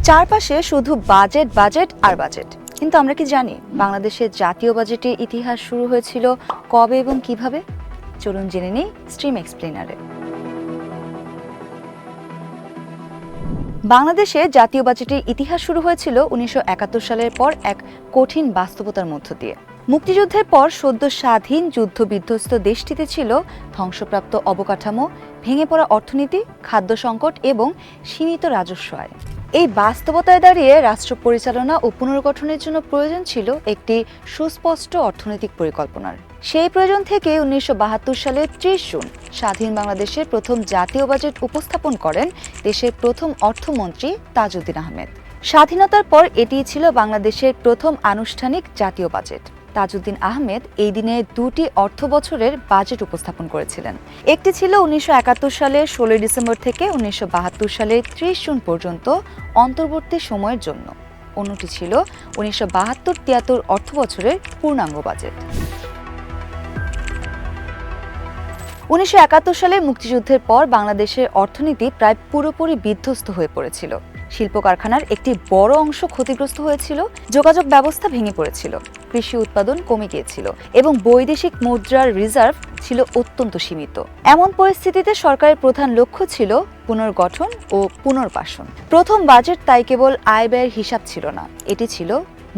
চারপাশে শুধু budget budget আর budget, কিন্তু আমরা কি জানি বাংলাদেশের জাতীয় বাজেটের ইতিহাস শুরু হয়েছিল কবে এবং কিভাবে? চলুন জেনে নিই স্ট্রিম এক্সপ্লেনারে। বাংলাদেশে জাতীয় বাজেটের ইতিহাস শুরু হয়েছিল 1971 সালের পর এক কঠিন বাস্তবতার মধ্য দিয়ে। মুক্তিযুদ্ধের পর সদ্য স্বাধীন যুদ্ধ বিধ্বস্ত দেশটিতে ছিল ধ্বংসপ্রাপ্ত অবকাঠামো, ভেঙে পড়া অর্থনীতি, খাদ্য সংকট এবং সীমিত রাজস্ব আয়। এই বাস্তবতায় দাঁড়িয়ে রাষ্ট্র পরিচালনা ও পুনর্গঠনের জন্য প্রয়োজন ছিল একটি সুস্পষ্ট অর্থনৈতিক পরিকল্পনার। সেই প্রয়োজন থেকে 1972 সালের 30 জুন স্বাধীন বাংলাদেশের প্রথম জাতীয় বাজেট উপস্থাপন করেন দেশের প্রথম অর্থমন্ত্রী তাজউদ্দিন আহমেদ। স্বাধীনতার পর এটি ছিল বাংলাদেশের প্রথম আনুষ্ঠানিক জাতীয় বাজেট। তাজউদ্দিন আহমেদ এই দিনে দুটি অর্থ বছরের বাজেট উপস্থাপন করেছিলেন। একটি ছিল 1971 সালের 16 ডিসেম্বর থেকে 1972 সালের 30 জুন পর্যন্ত অন্তর্বর্তী সময়ের জন্য, অন্যটি ছিল 1972-73 অর্থ বছরের পূর্ণাঙ্গ বাজেট। 1971 সালে মুক্তিযুদ্ধের পর বাংলাদেশের অর্থনীতি প্রায় পুরোপুরি বিধ্বস্ত হয়ে পড়েছিল। শিল্প কারখানার একটি বড় অংশ ক্ষতিগ্রস্ত হয়েছিল, যোগাযোগ ব্যবস্থা ভেঙে পড়েছিল, কৃষি উৎপাদন কমে গিয়েছিল এবং বৈদেশিক মুদ্রার রিজার্ভ ছিল অত্যন্ত সীমিত। এমন পরিস্থিতিতে সরকারের প্রধান লক্ষ্য ছিল পুনর্গঠন ও পুনর্বাসন। প্রথম বাজেট তাই কেবল আয় ব্যয়ের হিসাব ছিল না, এটি ছিল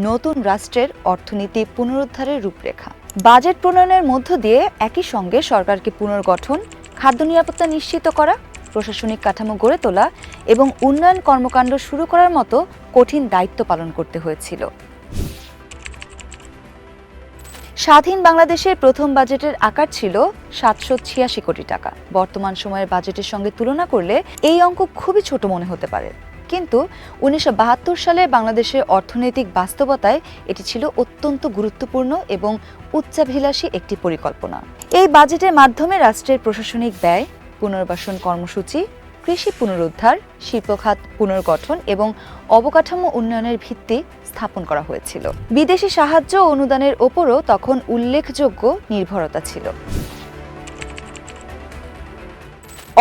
নতুন রাষ্ট্রের অর্থনীতি পুনরুদ্ধারের রূপরেখা। বাজেট প্রণয়নের মধ্য দিয়ে একই সঙ্গে সরকারকে পুনর্গঠন, খাদ্য নিরাপত্তা নিশ্চিত করা, প্রশাসনিক কাঠামো গড়ে তোলা এবং উন্নয়ন কর্মকাণ্ড শুরু করার মতো কঠিন দায়িত্ব পালন করতে হয়েছিল। স্বাধীন বাংলাদেশের প্রথম বাজেটের আকার ছিল 786 কোটি টাকা। বর্তমান সময়ের বাজেটের সঙ্গে তুলনা করলে এই অঙ্ক খুবই ছোট মনে হতে পারে, কিন্তু 1972 সালে বাংলাদেশের অর্থনৈতিক বাস্তবতায় এটি ছিল অত্যন্ত গুরুত্বপূর্ণ এবং উচ্চাভিলাষী একটি পরিকল্পনা। এই বাজেটের মাধ্যমে রাষ্ট্রের প্রশাসনিক ব্যয়, পুনর্বাসন কর্মসূচি, কৃষি পুনরুদ্ধার, শিল্পখাত পুনর্গঠন এবং অবকাঠামো উন্নয়নের ভিত্তি স্থাপন করা হয়েছিল। বিদেশি সাহায্য ও অনুদানের ওপরও তখন উল্লেখযোগ্য নির্ভরতা ছিল।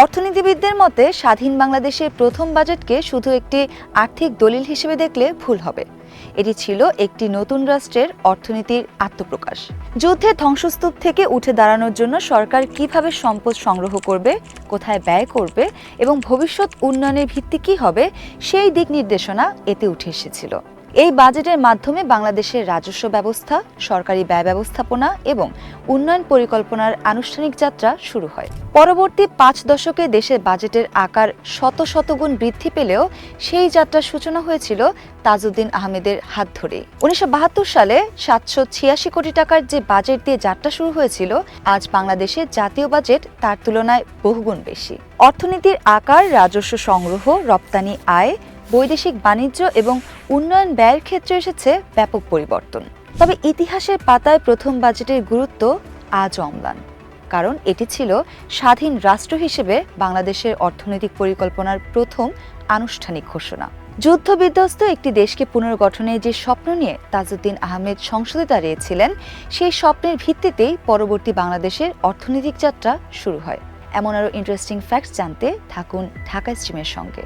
অর্থনীতিবিদদের মতে স্বাধীন বাংলাদেশের প্রথম বাজেটকে শুধু একটি আর্থিক দলিল হিসেবে দেখলে ভুল হবে। এটি ছিল একটি নতুন রাষ্ট্রের অর্থনীতির আত্মপ্রকাশ। যুদ্ধের ধ্বংসস্তূপ থেকে উঠে দাঁড়ানোর জন্য সরকার কিভাবে সম্পদ সংগ্রহ করবে, কোথায় ব্যয় করবে এবং ভবিষ্যৎ উন্নয়নের ভিত্তি কী হবে, সেই দিক নির্দেশনা এতে উঠে এসেছিল। এই বাজেটের মাধ্যমে বাংলাদেশের রাজস্ব ব্যবস্থা, সরকারি ব্যয় ব্যবস্থাপনা এবং উন্নয়ন পরিকল্পনার আনুষ্ঠানিক যাত্রা শুরু হয়। পরবর্তী 5 দশকে দেশের বাজেটের আকার শত শতগুণ বৃদ্ধি পেলেও সেই যাত্রার সূচনা হয়েছিল তাজউদ্দিন আহমেদের হাত ধরে। 1972 সালে 786 কোটি টাকার যে বাজেট দিয়ে যাত্রা শুরু হয়েছিল, আজ বাংলাদেশের জাতীয় বাজেট তার তুলনায় বহুগুণ বেশি। অর্থনীতির আকার, রাজস্ব সংগ্রহ, রপ্তানি আয়, বৈদেশিক বাণিজ্য এবং উন্নয়ন ব্যয়ের ক্ষেত্রে এসেছে ব্যাপক পরিবর্তন। তবে ইতিহাসের পাতায় প্রথম বাজেটের গুরুত্ব আজও অম্লান, কারণ এটি ছিল স্বাধীন রাষ্ট্র হিসেবে বাংলাদেশের অর্থনৈতিক পরিকল্পনার প্রথম আনুষ্ঠানিক ঘোষণা। যুদ্ধ বিধ্বস্ত একটি দেশকে পুনর্গঠনের যে স্বপ্ন নিয়ে তাজউদ্দিন আহমেদ সংসদে দাঁড়িয়েছিলেন, সেই স্বপ্নের ভিত্তিতেই পরবর্তী বাংলাদেশের অর্থনৈতিক যাত্রা শুরু হয়। এমন আরও ইন্টারেস্টিং ফ্যাক্টস জানতে থাকুন ঢাকা স্ট্রিমের সঙ্গে।